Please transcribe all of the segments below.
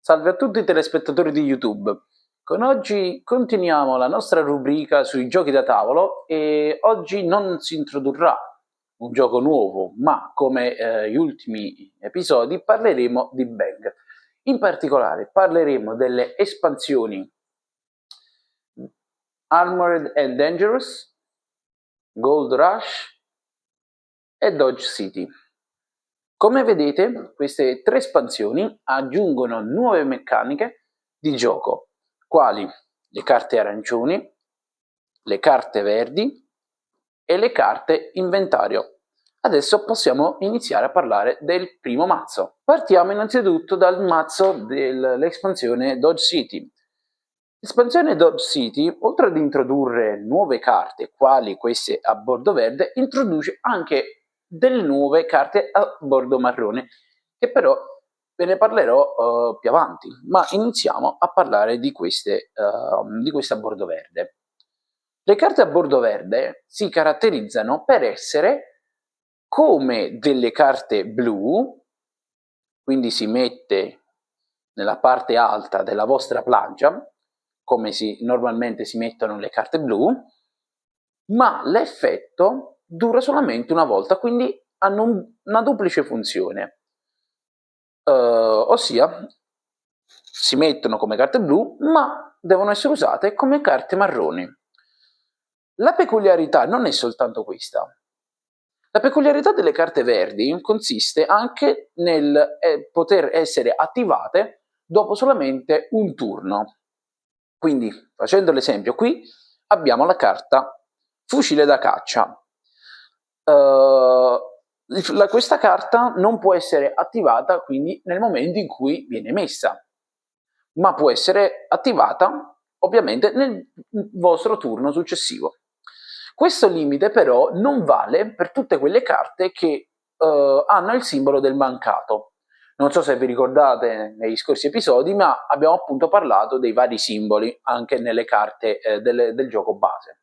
Salve a tutti i telespettatori di YouTube. Con oggi continuiamo la nostra rubrica sui giochi da tavolo e oggi non si introdurrà un gioco nuovo, ma come gli ultimi episodi parleremo di Bang. In particolare parleremo delle espansioni Armored and Dangerous, Gold Rush e Dodge City. Come vedete, queste tre espansioni aggiungono nuove meccaniche di gioco, quali le carte arancioni, le carte verdi e le carte inventario. Adesso possiamo iniziare a parlare del primo mazzo. Partiamo innanzitutto dal mazzo dell'espansione Dodge City. L'espansione Dodge City, oltre ad introdurre nuove carte, quali queste a bordo verde, introduce anche delle nuove carte a bordo marrone, che però ve ne parlerò più avanti, ma iniziamo a parlare di queste a bordo verde. Le carte a bordo verde si caratterizzano per essere come delle carte blu, quindi si mette nella parte alta della vostra plancia, come normalmente si mettono le carte blu, ma l'effetto dura solamente una volta, quindi hanno una duplice funzione, ossia si mettono come carte blu, ma devono essere usate come carte marroni. La peculiarità non è soltanto questa. La peculiarità delle carte verdi consiste anche nel poter essere attivate dopo solamente un turno. Quindi, facendo l'esempio qui, abbiamo la carta fucile da caccia. Questa carta non può essere attivata quindi nel momento in cui viene messa, ma può essere attivata ovviamente nel vostro turno successivo. Questo limite però non vale per tutte quelle carte che hanno il simbolo del mancato. Non so se vi ricordate negli scorsi episodi, ma abbiamo appunto parlato dei vari simboli anche nelle carte del gioco base.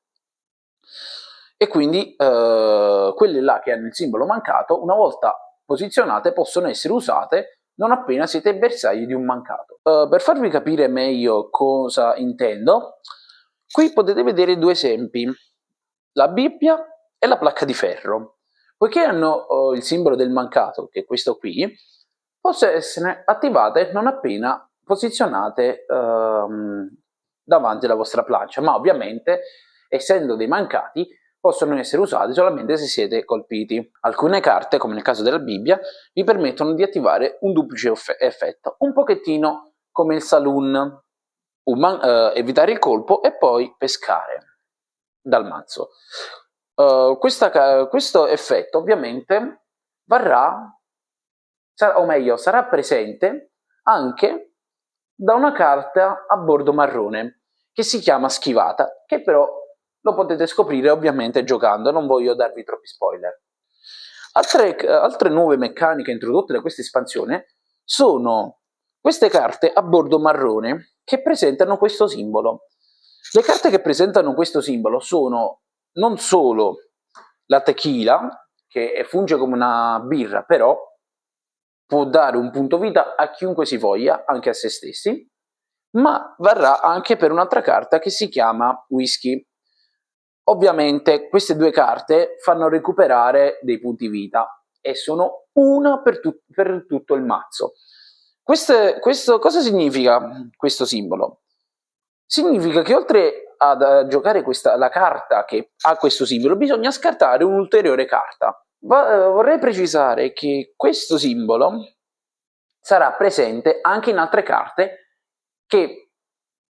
E quindi quelle là che hanno il simbolo mancato, una volta posizionate, possono essere usate non appena siete bersagli di un mancato. Per farvi capire meglio cosa intendo, qui potete vedere due esempi, la Bibbia e la placca di ferro. Poiché hanno il simbolo del mancato, che è questo qui, possono essere attivate non appena posizionate davanti alla vostra plancia, ma ovviamente, essendo dei mancati, possono essere usati solamente se siete colpiti. Alcune carte, come nel caso della Bibbia, vi permettono di attivare un duplice effetto, un pochettino come il saloon, evitare il colpo e poi pescare dal mazzo. Questo effetto ovviamente sarà presente anche da una carta a bordo marrone che si chiama schivata, che però lo potete scoprire ovviamente giocando, non voglio darvi troppi spoiler. Altre nuove meccaniche introdotte da questa espansione sono queste carte a bordo marrone che presentano questo simbolo. Le carte che presentano questo simbolo sono non solo la tequila, che funge come una birra, però può dare un punto vita a chiunque si voglia, anche a se stessi, ma varrà anche per un'altra carta che si chiama whisky. Ovviamente queste due carte fanno recuperare dei punti vita e sono una per tutto il mazzo. Cosa significa questo simbolo? Significa che oltre a giocare la carta che ha questo simbolo, bisogna scartare un'ulteriore carta. Vorrei precisare che questo simbolo sarà presente anche in altre carte che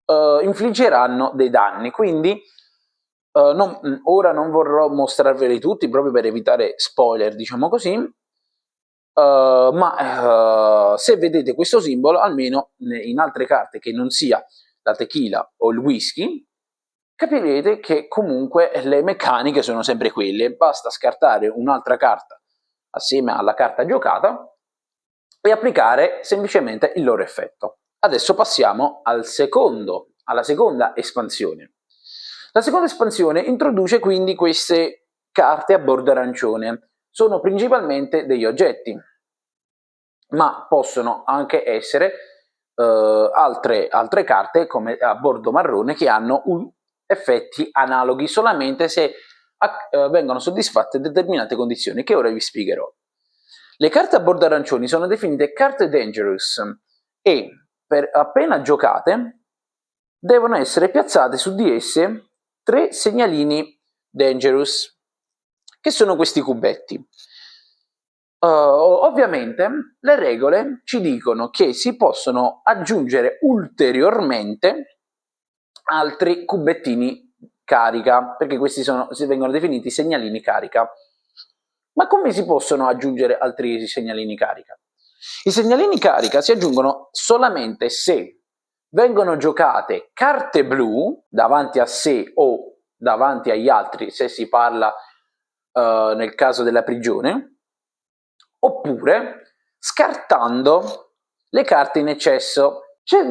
infliggeranno dei danni, quindi ora non vorrò mostrarveli tutti proprio per evitare spoiler, diciamo così, ma se vedete questo simbolo, almeno in altre carte che non sia la tequila o il whisky, capirete che comunque le meccaniche sono sempre quelle, basta scartare un'altra carta assieme alla carta giocata e applicare semplicemente il loro effetto. Adesso passiamo alla seconda espansione. La seconda espansione introduce quindi queste carte a bordo arancione. Sono principalmente degli oggetti, ma possono anche essere altre carte come a bordo marrone che hanno effetti analoghi solamente se vengono soddisfatte determinate condizioni che ora vi spiegherò. Le carte a bordo arancioni sono definite carte dangerous e appena giocate devono essere piazzate su di esse 3 segnalini dangerous, che sono questi cubetti. Ovviamente le regole ci dicono che si possono aggiungere ulteriormente altri cubettini carica, perché questi vengono definiti segnalini carica. Ma come si possono aggiungere altri segnalini carica? I segnalini carica si aggiungono solamente se vengono giocate carte blu davanti a sé o davanti agli altri, se si parla nel caso della prigione, oppure scartando le carte in eccesso. C'è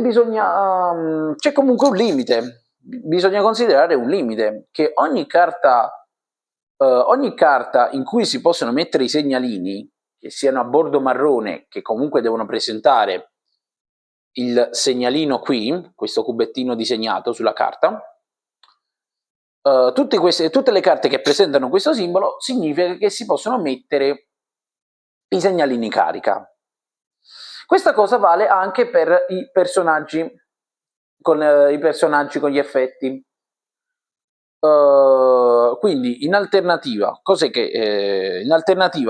comunque un limite, bisogna considerare un limite, che ogni carta in cui si possono mettere i segnalini, che siano a bordo marrone, che comunque devono presentare il segnalino qui, questo cubettino disegnato sulla carta, tutte le carte che presentano questo simbolo significa che si possono mettere i segnalini carica. Questa cosa vale anche per i personaggi con gli effetti. Quindi in alternativa,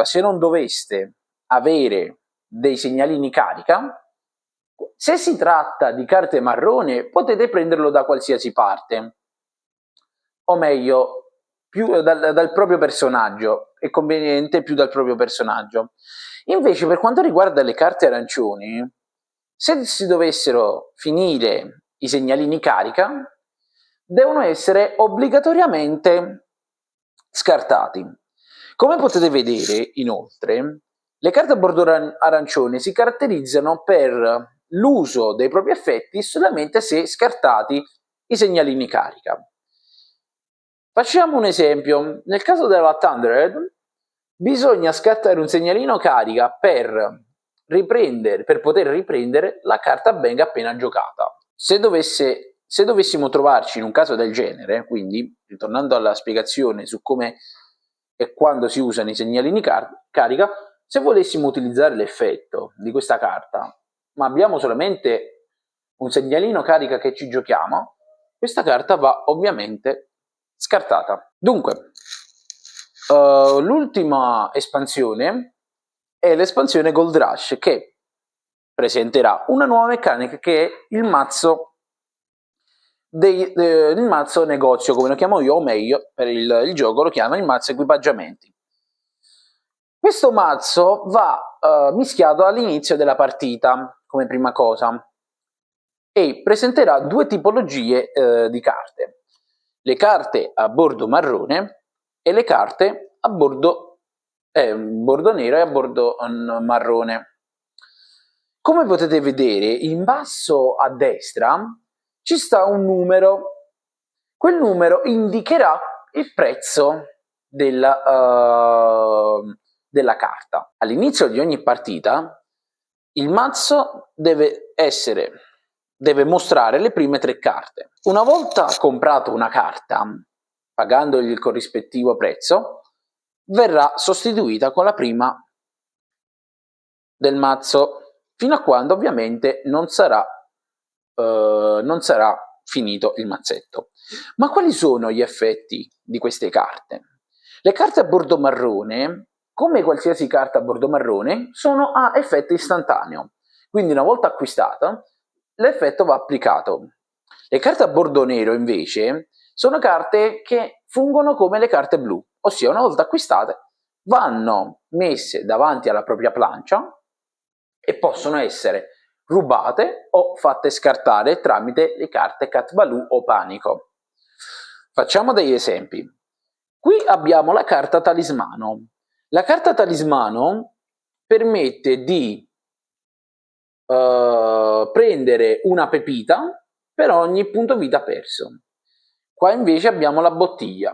se non doveste avere dei segnalini carica, se si tratta di carte marrone potete prenderlo da qualsiasi parte, o meglio più dal proprio personaggio, è conveniente più dal proprio personaggio. Invece per quanto riguarda le carte arancioni, se si dovessero finire i segnalini carica, devono essere obbligatoriamente scartati. Come potete vedere, inoltre, le carte a bordo arancione si caratterizzano per l'uso dei propri effetti solamente se scartati i segnalini carica. Facciamo un esempio. Nel caso della Thundered bisogna scattare un segnalino carica per poter riprendere la carta bang appena giocata. Se dovessimo trovarci in un caso del genere, quindi ritornando alla spiegazione su come e quando si usano i segnalini carica, se volessimo utilizzare l'effetto di questa carta, ma abbiamo solamente un segnalino carica che ci giochiamo, questa carta va ovviamente scartata. Dunque, l'ultima espansione è l'espansione Gold Rush, che presenterà una nuova meccanica che è il mazzo negozio, come lo chiamo io, o meglio per il gioco lo chiama il mazzo equipaggiamenti. Questo mazzo va mischiato all'inizio della partita come prima cosa e presenterà 2 tipologie di carte: le carte a bordo marrone e le carte a bordo nero e a bordo marrone. Come potete vedere, in basso a destra ci sta un numero. Quel numero indicherà il prezzo della carta. All'inizio di ogni partita il mazzo deve mostrare le prime 3 carte. Una volta comprato una carta, pagando il corrispettivo prezzo, verrà sostituita con la prima del mazzo, fino a quando ovviamente non sarà finito il mazzetto. Ma quali sono gli effetti di queste carte? Le carte a bordo marrone, come qualsiasi carta a bordo marrone, sono a effetto istantaneo. Quindi una volta acquistata, l'effetto va applicato. Le carte a bordo nero, invece, sono carte che fungono come le carte blu, ossia una volta acquistate vanno messe davanti alla propria plancia e possono essere rubate o fatte scartare tramite le carte Cat Value o Panico. Facciamo degli esempi. Qui abbiamo la carta talismano. La carta talismano permette di prendere una pepita per ogni punto vita perso. Qua invece abbiamo la bottiglia.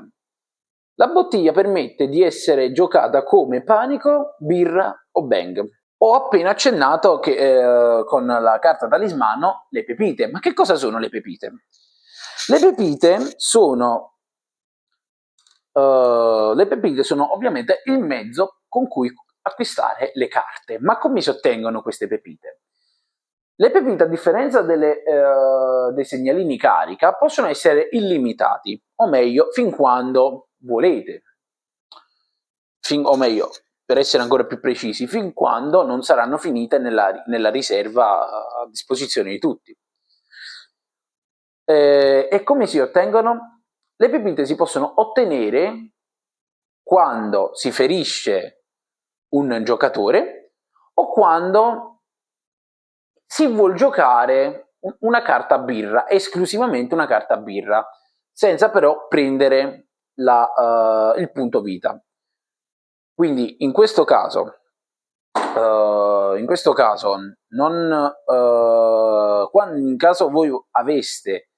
La bottiglia permette di essere giocata come panico, birra o bang. Ho appena accennato che con la carta talismano le pepite. Ma che cosa sono le pepite? Le pepite sono ovviamente il mezzo con cui acquistare le carte. Ma come si ottengono queste pepite? Le pepite, a differenza dei segnalini carica, possono essere illimitati, o meglio, fin quando volete. O meglio, per essere ancora più precisi, fin quando non saranno finite nella riserva a disposizione di tutti. E come si ottengono? Le pepite si possono ottenere quando si ferisce un giocatore o quando si vuol giocare una carta birra, esclusivamente una carta birra, senza però prendere il punto vita. Quindi in questo caso in caso voi aveste,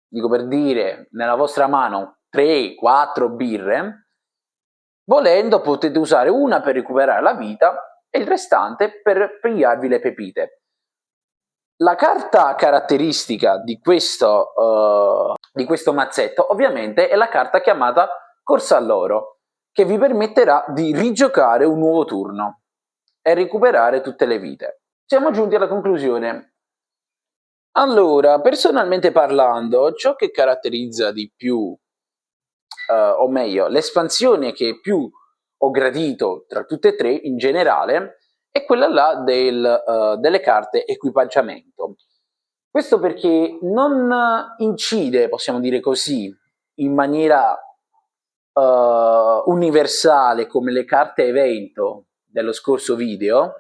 dico per dire, nella vostra mano 3-4 birre, volendo potete usare una per recuperare la vita e il restante per pigliarvi le pepite. La carta caratteristica di questo mazzetto ovviamente è la carta chiamata Corsa all'Oro, che vi permetterà di rigiocare un nuovo turno e recuperare tutte le vite. Siamo giunti alla conclusione. Allora, personalmente parlando, ciò che caratterizza di più, o meglio, l'espansione che più ho gradito tra tutte e tre in generale, è quella là delle carte equipaggiamento. Questo perché non incide, possiamo dire così, in maniera universale come le carte evento dello scorso video,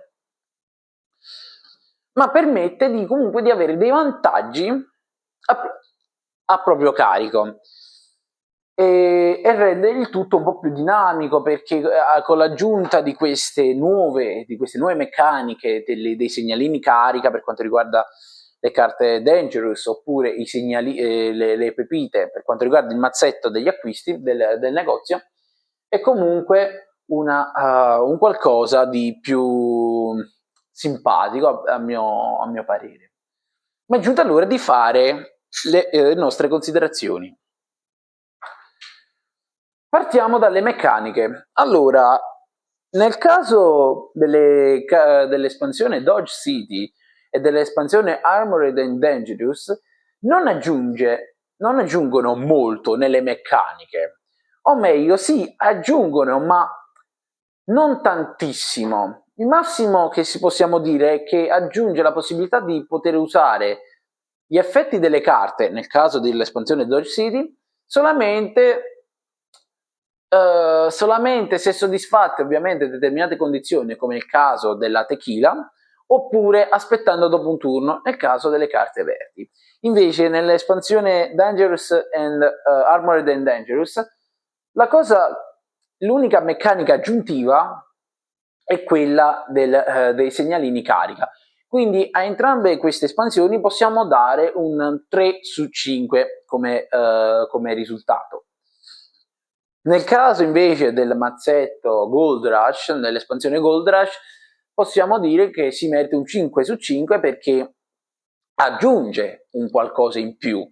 ma permette comunque di avere dei vantaggi a proprio carico e rende il tutto un po' più dinamico, perché con l'aggiunta di queste nuove meccaniche dei segnalini carica per quanto riguarda le carte Dangerous, oppure le pepite per quanto riguarda il mazzetto degli acquisti del negozio, è comunque un qualcosa di più simpatico a mio parere. Ma è giunta l'ora di fare le nostre considerazioni. Partiamo dalle meccaniche. Allora, nel caso dell'espansione Dodge City e dell'espansione Armored and Dangerous non aggiungono molto nelle meccaniche, o meglio, sì, aggiungono, ma non tantissimo. Il massimo che possiamo dire è che aggiunge la possibilità di poter usare gli effetti delle carte, nel caso dell'espansione Dodge City, solamente se soddisfatte ovviamente determinate condizioni, come il caso della tequila, oppure aspettando dopo un turno nel caso delle carte verdi. Invece nell'espansione Dangerous and Armored and Dangerous l'unica meccanica aggiuntiva è quella dei segnalini carica. Quindi a entrambe queste espansioni possiamo dare un 3 su 5 come risultato. Nel caso invece del mazzetto Gold Rush, nell'espansione Gold Rush, possiamo dire che si merita un 5 su 5 perché aggiunge un qualcosa in più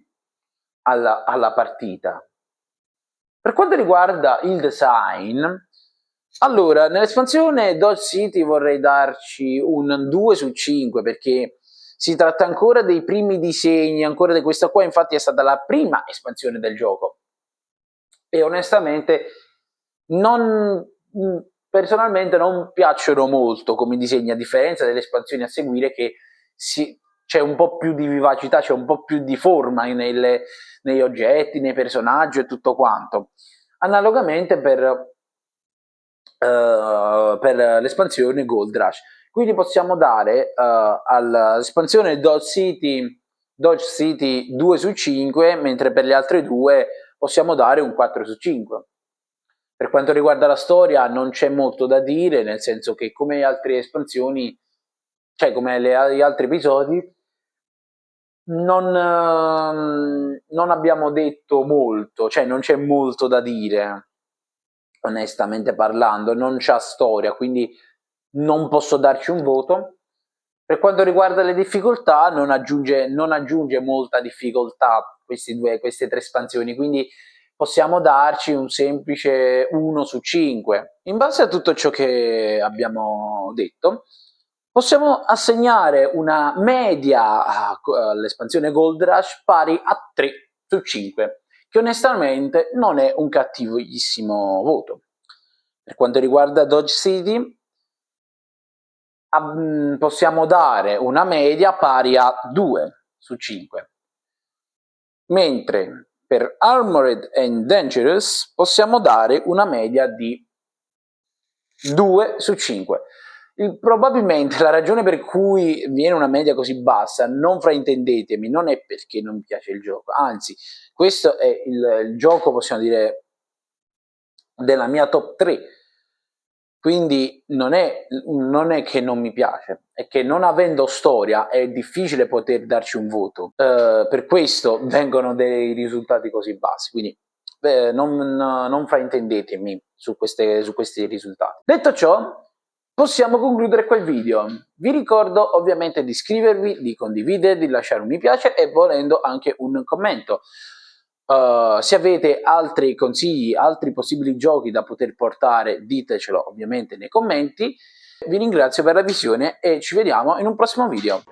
alla partita. Per quanto riguarda il design, allora, nell'espansione Dodge City vorrei darci un 2 su 5 perché si tratta ancora dei primi disegni, ancora di questa qua, infatti è stata la prima espansione del gioco. E onestamente personalmente non piacciono molto come disegni, a differenza delle espansioni a seguire che c'è un po' più di vivacità, c'è un po' più di forma negli oggetti, nei personaggi e tutto quanto. Analogamente per l'espansione Gold Rush. Quindi possiamo dare all'espansione Dodge City 2 su 5, mentre per le altre due possiamo dare un 4 su 5. Per quanto riguarda la storia non c'è molto da dire, nel senso che come altre espansioni, cioè come gli altri episodi, non abbiamo detto molto, cioè non c'è molto da dire, onestamente parlando, non c'ha storia, quindi non posso darci un voto. Per quanto riguarda le difficoltà, non aggiunge molta difficoltà queste 3 espansioni, quindi possiamo darci un semplice 1 su 5. In base a tutto ciò che abbiamo detto, possiamo assegnare una media all'espansione Gold Rush pari a 3 su 5, che onestamente non è un cattivissimo voto. Per quanto riguarda Dodge City, possiamo dare una media pari a 2 su 5, mentre per Armored and Dangerous possiamo dare una media di 2 su 5. Probabilmente la ragione per cui viene una media così bassa, non fraintendetemi, non è perché non mi piace il gioco, anzi, questo è il gioco, possiamo dire, della mia top 3. Quindi non è che non mi piace, è che non avendo storia è difficile poter darci un voto. Per questo vengono dei risultati così bassi, quindi non fraintendetemi su questi risultati. Detto ciò, possiamo concludere quel video. Vi ricordo ovviamente di iscrivervi, di condividere, di lasciare un mi piace e volendo anche un commento. Se avete altri consigli, altri possibili giochi da poter portare, ditecelo ovviamente nei commenti. Vi ringrazio per la visione e ci vediamo in un prossimo video.